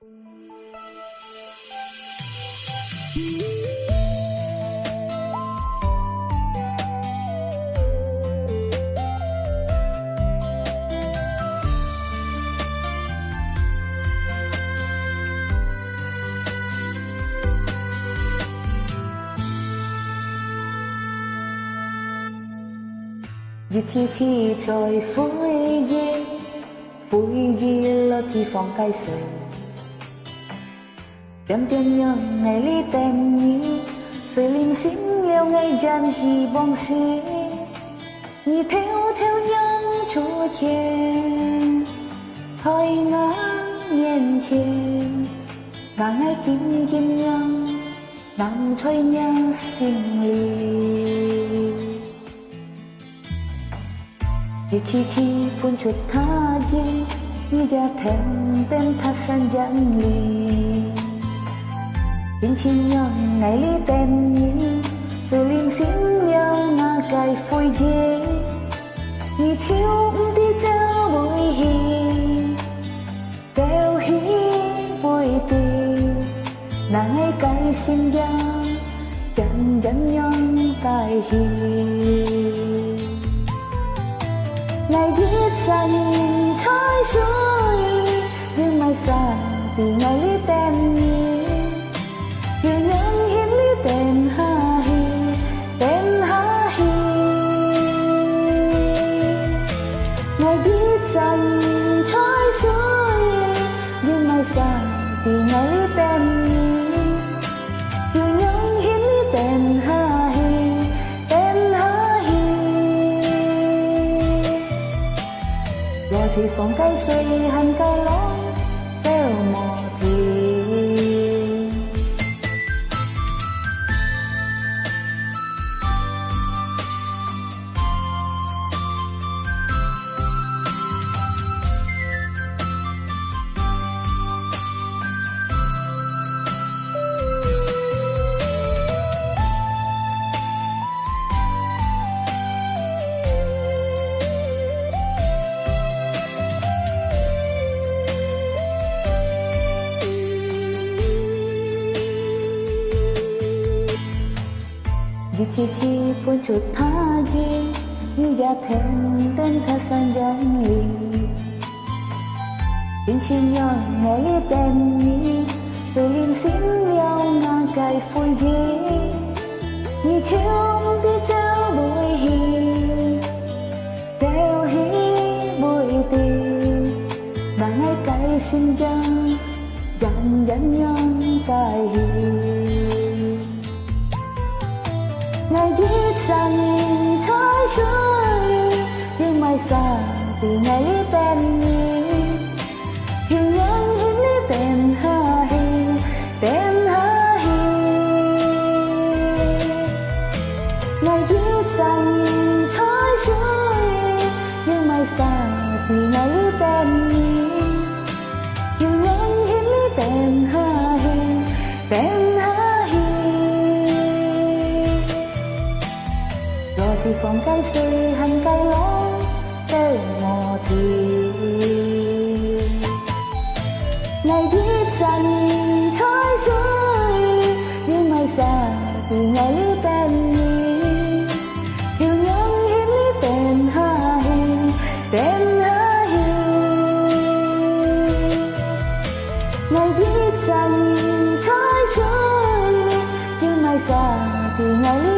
Vì chi trời vui gì lo thì phong cây sồi đem tiếng nhớ ngày lý tên nhí rồi linh sinh liêu ngày gian hi bong xí nhí theo nhang chúa thiên thôi ngang nhiên trên nàng ai kim nhang nàng thôi nhang sinh ly Vì chi pun chút tha ji như gia thêm tên thắt san giang li Chính nhau ngày lý tên như rồi liên xin nhau mà cài phôi dê Như chiếu đi trao bồi hi bồi tì nàng ấy cài xin giang chẳng nhau cài hi Ngày viết ra nhìn trái suối nhưng mai xa thì ngày lý tên như những hiến lý tên ha hi Ngày viết ra nhìn trái suối nhưng mai xa thì ngày lý tên như những hiến lý tên ha hi thì phong cây xoay hành cây lón theo mò thì Vì chi pun chút tha ji như gia thêm tên thắt san giang li Chính nhau ngày lý tên như rồi liên xin nhau mà cài phôi dê Như chiếu đi trao bồi bồi tì nàng ấy cài xin giang chẳng nhau cài hi Ngày viết ra nhìn trái suối nhưng mai xa thì ngày lý tên chiều nhớ hiến lý tên ha hi Ngày viết ra nhìn trái suối nhưng mai xa thì ngày lý tên chiều nhớ hiến lý tên ha hi thì phong cây xoay hành cây lón theo mò thì Ngày viết ra nhìn trái suối nhưng mai xa thì ngày lý tên chiều nhớ hiến lý tên ha hi Ngày viết ra nhìn trái suối nhưng mai xa thì ngày lý